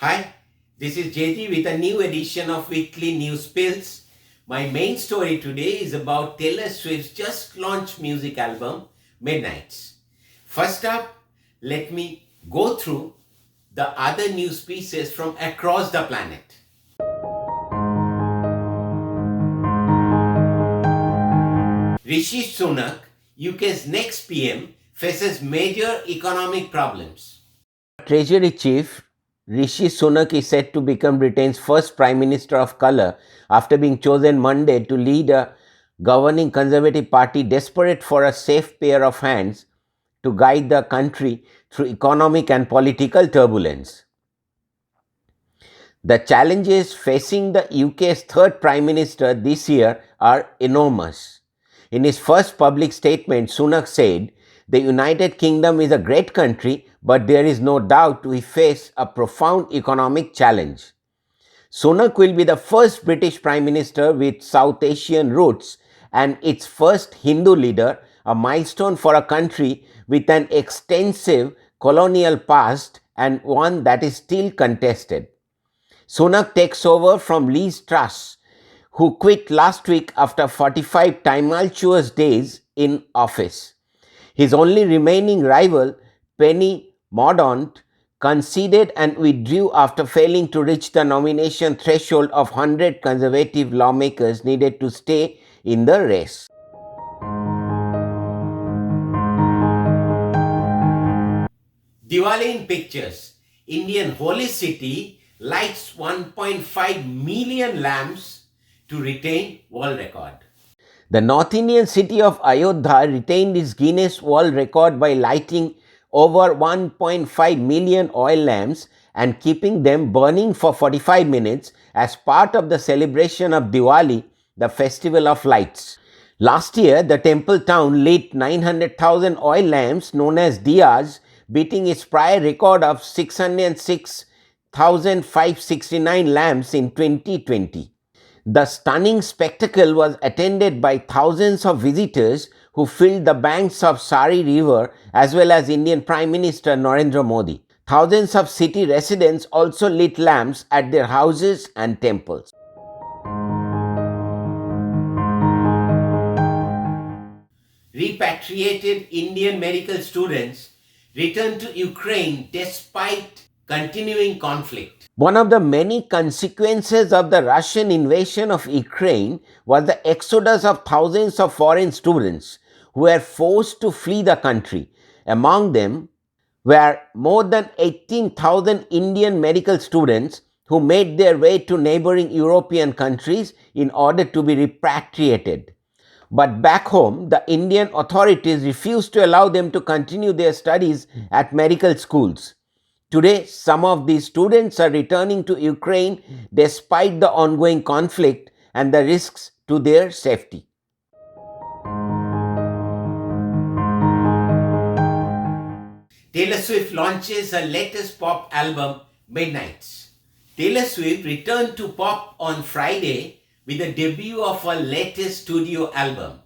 Hi, this is JG with a new edition of Weekly News Pills. My main story today is about Taylor Swift's just launched music album, Midnights. First up, let me go through the other news pieces from across the planet. Rishi Sunak, UKs Next PM, faces major economic problems. Treasury Chief Rishi Sunak is set to become Britain's first Prime Minister of colour after being chosen Monday to lead a governing Conservative Party desperate for a safe pair of hands to guide the country through economic and political turbulence. The challenges facing the UK's third Prime Minister this year are enormous. In his first public statement, Sunak said, "The United Kingdom is a great country, but there is no doubt we face a profound economic challenge." Sunak will be the first British Prime Minister with South Asian roots and its first Hindu leader, a milestone for a country with an extensive colonial past and one that is still contested. Sunak takes over from Liz Truss, who quit last week after 45 tumultuous days in office. His only remaining rival, Penny Mordaunt, conceded and withdrew after failing to reach the nomination threshold of 100 Conservative lawmakers needed to stay in the race. Diwali in pictures. Indian holy city lights 1.5 million lamps to retain world record. The North Indian city of Ayodhya retained its Guinness World Record by lighting over 1.5 million oil lamps and keeping them burning for 45 minutes as part of the celebration of Diwali, the festival of lights. Last year, the temple town lit 900,000 oil lamps known as diyas, beating its prior record of 606,569 lamps in 2020. The stunning spectacle was attended by thousands of visitors who filled the banks of Sari River as well as Indian Prime Minister Narendra Modi. Thousands of city residents also lit lamps at their houses and temples. Repatriated Indian medical students returned to Ukraine despite continuing conflict. One of the many consequences of the Russian invasion of Ukraine was the exodus of thousands of foreign students who were forced to flee the country. Among them were more than 18,000 Indian medical students who made their way to neighboring European countries in order to be repatriated. But back home, the Indian authorities refused to allow them to continue their studies at medical schools. Today, some of these students are returning to Ukraine despite the ongoing conflict and the risks to their safety. Taylor Swift launches her latest pop album, Midnights. Taylor Swift returned to pop on Friday with the debut of her latest studio album,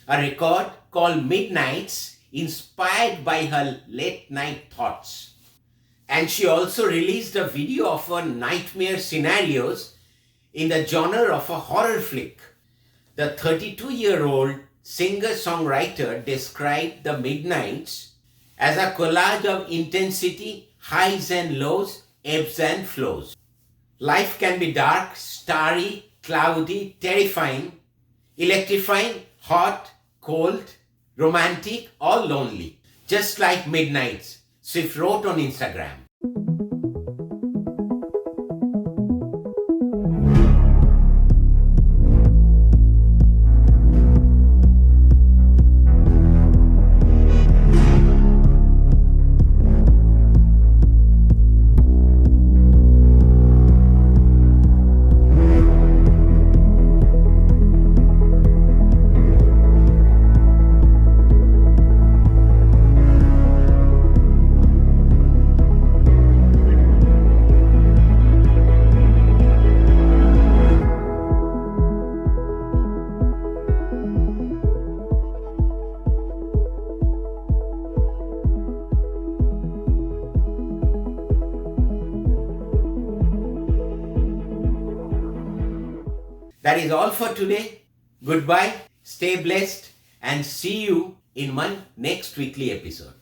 a record called Midnights, inspired by her late night thoughts. And she also released a video of her nightmare scenarios in the genre of a horror flick. The 32-year-old singer-songwriter described the Midnights as a collage of intensity, highs and lows, ebbs and flows. Life can be dark, starry, cloudy, terrifying, electrifying, hot, cold, romantic, or lonely. Just like Midnights, Swift wrote on Instagram. That is all for today. Goodbye, stay blessed, and see you in my next weekly episode.